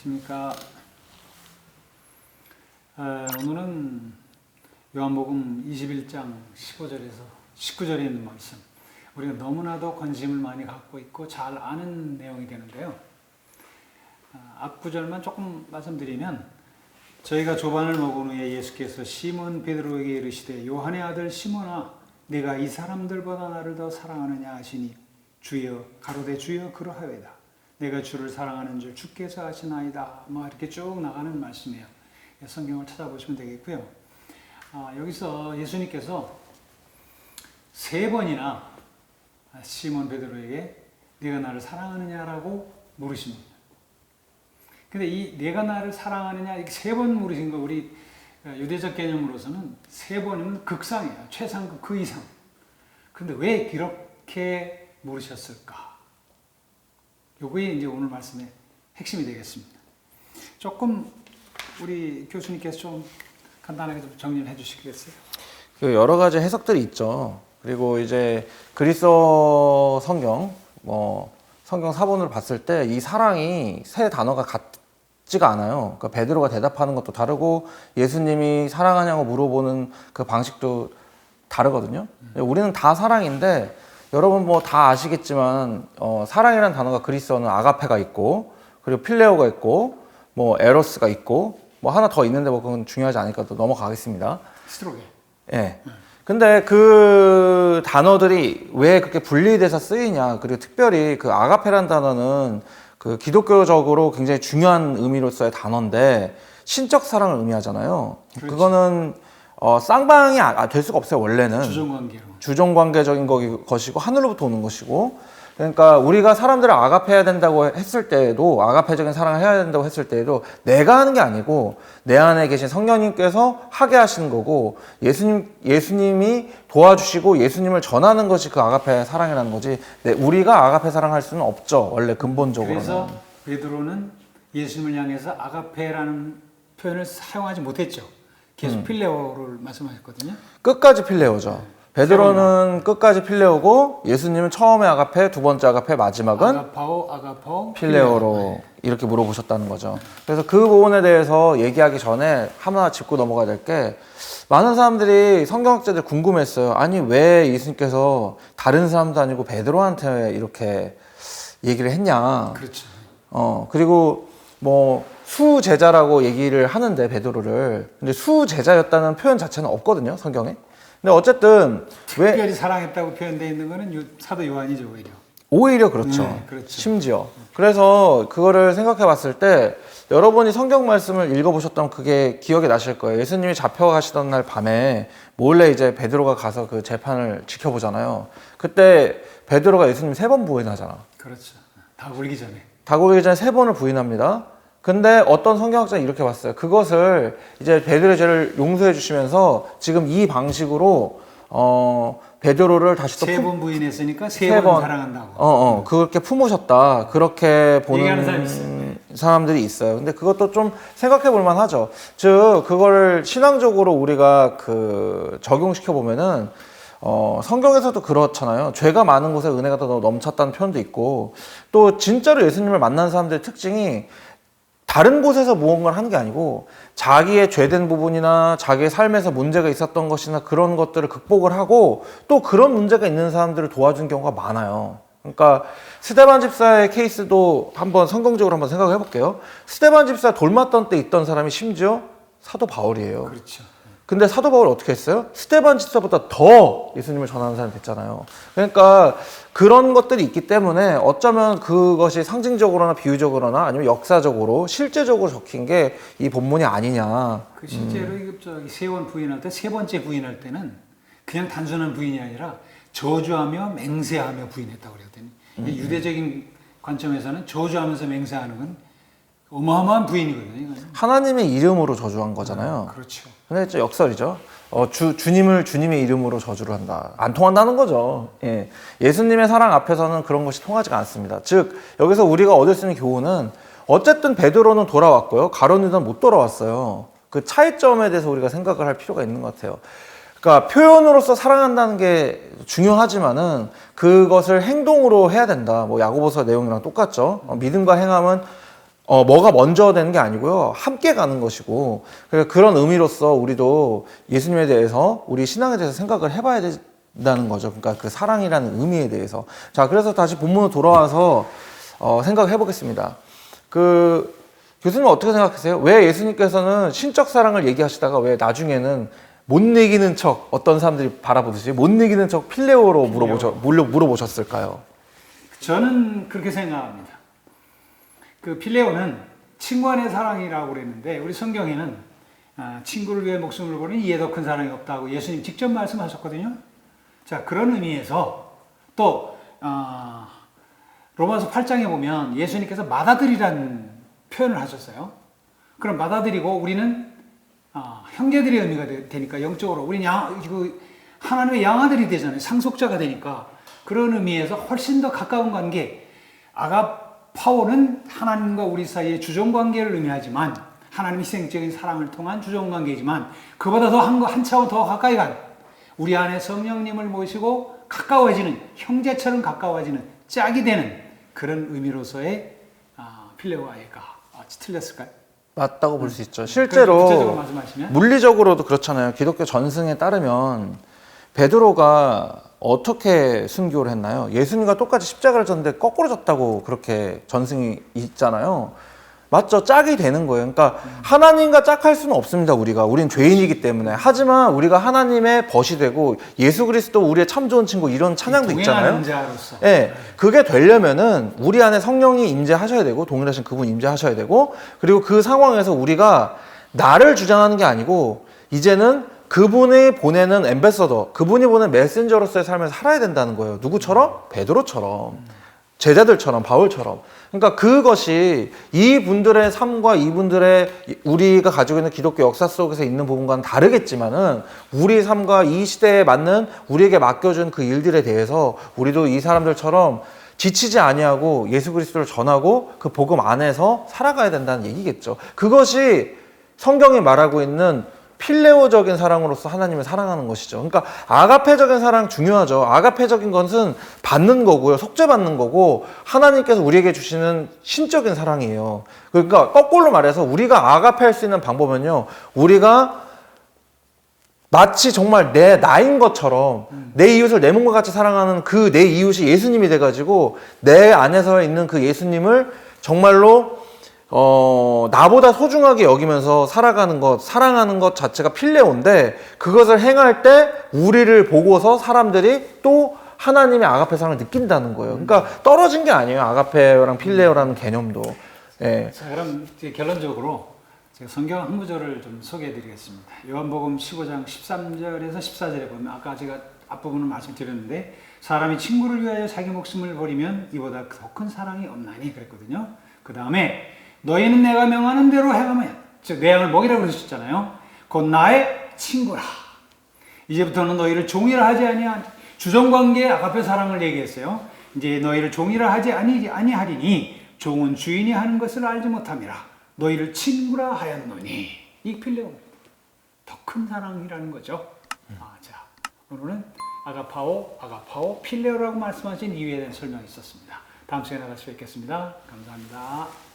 안녕하십니까. 오늘은 요한복음 21장 15절에서 19절에 있는 말씀, 우리가 너무나도 관심을 많이 갖고 있고 잘 아는 내용이 되는데요. 앞구절만 조금 말씀드리면, 저희가 조반을 먹은 후에 예수께서 시몬 베드로에게 이르시되 요한의 아들 시몬아, 네가 이 사람들보다 나를 더 사랑하느냐 하시니 주여, 가로되 주여 그러하여이다. 내가 주를 사랑하는 줄 주께서 아시나이다. 이렇게 쭉 나가는 말씀이에요. 성경을 찾아보시면 되겠고요. 여기서 예수님께서 세 번이나 시몬 베드로에게 네가 나를 사랑하느냐라고 물으십니다. 근데 이 네가 나를 사랑하느냐 이렇게 세 번 물으신 거, 우리 유대적 개념으로서는 세 번이면 극상이에요. 최상급 그 이상. 근데 왜 이렇게 물으셨을까? 요게 이제 오늘 말씀의 핵심이 되겠습니다. 조금 우리 교수님께서 좀 간단하게 좀 정리를 해주시겠어요? 여러 가지 해석들이 있죠. 그리고 이제 그리스어 성경, 성경 사본을 봤을 때 이 사랑이 세 단어가 같지가 않아요. 그러니까 베드로가 대답하는 것도 다르고 예수님이 사랑하냐고 물어보는 그 방식도 다르거든요. 우리는 다 사랑인데, 여러분 다 아시겠지만 사랑이라는 단어가 그리스어는 아가페가 있고, 그리고 필레오가 있고, 에로스가 있고, 하나 더 있는데 그건 중요하지 않으니까 또 넘어가겠습니다. 스트로게. 예. 근데 그 단어들이 왜 그렇게 분리돼서 쓰이냐, 그리고 특별히 그 아가페라는 단어는 그 기독교적으로 굉장히 중요한 의미로서의 단어인데, 신적 사랑을 의미하잖아요. 그렇지. 그거는 쌍방이 될 수가 없어요. 원래는 주종관계로. 주종관계적인 것이고 하늘로부터 오는 것이고, 그러니까 우리가 사람들을 아가페해야 된다고 했을 때에도, 아가페적인 사랑을 해야 된다고 했을 때에도 내가 하는 게 아니고 내 안에 계신 성령님께서 하게 하시는 거고, 예수님이 도와주시고 예수님을 전하는 것이 그 아가페 사랑이라는 거지, 우리가 아가페 사랑할 수는 없죠. 원래 근본적으로는. 그래서 베드로는 예수님을 향해서 아가페라는 표현을 사용하지 못했죠. 계속 필레오를 말씀하셨거든요. 끝까지 필레오죠. 베드로는 끝까지 필레오고, 예수님은 처음에 아가페, 두 번째 아가페, 마지막은 아가파오, 필레오로 이렇게 물어보셨다는 거죠. 그래서 그 부분에 대해서 얘기하기 전에 하나 짚고 넘어가야 될 게, 많은 사람들이, 성경학자들이 궁금했어요. 아니 왜 예수님께서 다른 사람도 아니고 베드로한테 이렇게 얘기를 했냐. 그렇죠. 그리고 수제자라고 얘기를 하는데, 베드로를. 근데 수제자였다는 표현 자체는 없거든요, 성경에. 근데 어쨌든 특별히 사랑했다고 표현되어 있는 거는 사도 요한이죠, 오히려. 오히려 그렇죠. 그렇죠. 심지어. 그래서 그거를 생각해 봤을 때, 여러분이 성경 말씀을 읽어보셨던 그게 기억이 나실 거예요. 예수님이 잡혀가시던 날 밤에 몰래 이제 베드로가 가서 그 재판을 지켜보잖아요. 그때 베드로가 예수님 3번 부인하잖아. 그렇죠. 다 울기 전에. 다 굴기 전에 3번을 부인합니다. 근데 어떤 성경학자는 이렇게 봤어요. 그것을 이제 베드로의 죄를 용서해 주시면서 지금 이 방식으로 베드로를 다시 또 3번 부인했으니까 3번 사랑한다고. 그렇게 품으셨다. 그렇게 얘기하는 보는 사람이 사람들이 있어요. 근데 그것도 좀 생각해 볼 만하죠. 즉 그거를 신앙적으로 우리가 적용시켜 보면은 성경에서도 그렇잖아요. 죄가 많은 곳에 은혜가 더 넘쳤다는 표현도 있고, 또 진짜로 예수님을 만난 사람들의 특징이 다른 곳에서 무언가를 하는 게 아니고, 자기의 죄된 부분이나 자기의 삶에서 문제가 있었던 것이나 그런 것들을 극복을 하고, 또 그런 문제가 있는 사람들을 도와준 경우가 많아요. 그러니까 스데반 집사의 케이스도 한번 성경적으로 한번 생각해 볼게요. 스데반 집사 돌 맞던 때 있던 사람이 심지어 사도 바울이에요. 그렇죠. 근데 사도 바울이 어떻게 했어요? 스데반 집사보다 더 예수님을 전하는 사람이 됐잖아요. 그러니까 그런 것들이 있기 때문에 어쩌면 그것이 상징적으로나 비유적으로나 아니면 역사적으로 실제적으로 적힌 게 이 본문이 아니냐. 실제로 세 번 부인할 때, 세 번째 부인할 때는 그냥 단순한 부인이 아니라 저주하며 맹세하며 부인했다고 그랬더니, 유대적인 관점에서는 저주하면서 맹세하는 건 어마어마한 부인이거든요. 하나님의 이름으로 저주한 거잖아요. 그렇죠. 근데 좀 역설이죠. 주님을 주님의 이름으로 저주를 한다. 안 통한다는 거죠. 예. 예수님의 사랑 앞에서는 그런 것이 통하지가 않습니다. 즉 여기서 우리가 얻을 수 있는 교훈은, 어쨌든 베드로는 돌아왔고요, 가룟 유다는 못 돌아왔어요. 그 차이점에 대해서 우리가 생각을 할 필요가 있는 것 같아요. 그러니까 표현으로서 사랑한다는 게 중요하지만은 그것을 행동으로 해야 된다. 야고보서 내용이랑 똑같죠. 믿음과 행함은 뭐가 먼저 되는 게 아니고요. 함께 가는 것이고, 그러니까 그런 의미로서 우리도 예수님에 대해서, 우리 신앙에 대해서 생각을 해봐야 된다는 거죠. 그러니까 그 사랑이라는 의미에 대해서. 자, 그래서 다시 본문으로 돌아와서 생각을 해보겠습니다. 교수님 어떻게 생각하세요? 왜 예수님께서는 신적 사랑을 얘기하시다가 왜 나중에는 못 이기는 척, 어떤 사람들이 바라보듯이 못 이기는 척 필레오로 물어보셨을까요? 저는 그렇게 생각합니다. 그 필레오는 친구 안의 사랑이라고 그랬는데 우리 성경에는 친구를 위해 목숨을 버리니 이에 더 큰 사랑이 없다고 예수님 직접 말씀하셨거든요. 자, 그런 의미에서 또 로마서 8장에 보면 예수님께서 맏아들이라는 표현을 하셨어요. 그럼 맏아들이고 우리는 형제들의 의미가 되니까 영적으로 우리는 하나님의 양아들이 되잖아요. 상속자가 되니까 그런 의미에서 훨씬 더 가까운 관계. 아가파오는 하나님과 우리 사이의 주종관계를 의미하지만 하나님의 희생적인 사랑을 통한 주종관계이지만 그보다 더 한 차원 더 가까이 간 우리 안에 성령님을 모시고 가까워지는 형제처럼 가까워지는 짝이 되는 그런 의미로서의 필레오아이가 틀렸을까요? 맞다고 볼 수 있죠. 실제로 구체적으로 말씀하시면? 물리적으로도 그렇잖아요. 기독교 전승에 따르면 베드로가 어떻게 순교를 했나요? 예수님과 똑같이 십자가를 졌는데 거꾸로 졌다고 그렇게 전승이 있잖아요. 맞죠? 짝이 되는 거예요. 그러니까 하나님과 짝할 수는 없습니다. 우린 죄인이기 때문에. 하지만 우리가 하나님의 벗이 되고 예수 그리스도 우리의 참 좋은 친구 이런 찬양도 있잖아요. 예, 그게 되려면은 우리 안에 성령이 임재하셔야 되고 동일하신 그분 임재하셔야 되고 그리고 그 상황에서 우리가 나를 주장하는 게 아니고 이제는 그분이 보내는 앰베서더, 그분이 보낸 메신저로서의 삶을 살아야 된다는 거예요. 누구처럼? 베드로처럼, 제자들처럼, 바울처럼. 그러니까 그것이 이분들의 삶과 이분들의 우리가 가지고 있는 기독교 역사 속에서 있는 부분과는 다르겠지만은 우리 삶과 이 시대에 맞는 우리에게 맡겨준 그 일들에 대해서 우리도 이 사람들처럼 지치지 아니하고 예수 그리스도를 전하고 그 복음 안에서 살아가야 된다는 얘기겠죠. 그것이 성경이 말하고 있는 필레오적인 사랑으로서 하나님을 사랑하는 것이죠. 그러니까 아가페적인 사랑 중요하죠. 아가페적인 것은 받는 거고요. 속죄받는 거고 하나님께서 우리에게 주시는 신적인 사랑이에요. 그러니까 거꾸로 말해서 우리가 아가페할 수 있는 방법은요. 우리가 마치 정말 나인 것처럼 내 이웃을 내 몸과 같이 사랑하는 그 내 이웃이 예수님이 돼가지고 내 안에서 있는 그 예수님을 정말로 나보다 소중하게 여기면서 살아가는 것, 사랑하는 것 자체가 필레오인데 그것을 행할 때 우리를 보고서 사람들이 또 하나님의 아가페 사랑을 느낀다는 거예요. 그러니까 떨어진 게 아니에요. 아가페랑 필레오라는 개념도. 예. 자, 그럼 이제 결론적으로 제가 성경 한 구절을 좀 소개해 드리겠습니다. 요한복음 15장 13절에서 14절에 보면 아까 제가 앞부분을 말씀드렸는데 사람이 친구를 위하여 자기 목숨을 버리면 이보다 더 큰 사랑이 없나니 그랬거든요. 그 다음에 너희는 내가 명하는 대로 행하면 즉 내 양을 먹이라고 그러셨잖아요. 곧 나의 친구라. 이제부터는 너희를 종이라 하지 아니한 주정관계의 아가페 사랑을 얘기했어요. 이제 너희를 종이라 하지 아니하리니 종은 주인이 하는 것을 알지 못함이라. 너희를 친구라 하였노니 이 필레오입니다. 더 큰 사랑이라는 거죠. 자, 오늘은 아가파오 필레오라고 말씀하신 이유에 대한 설명이 있었습니다. 다음 시간에 다시 뵙겠습니다. 감사합니다.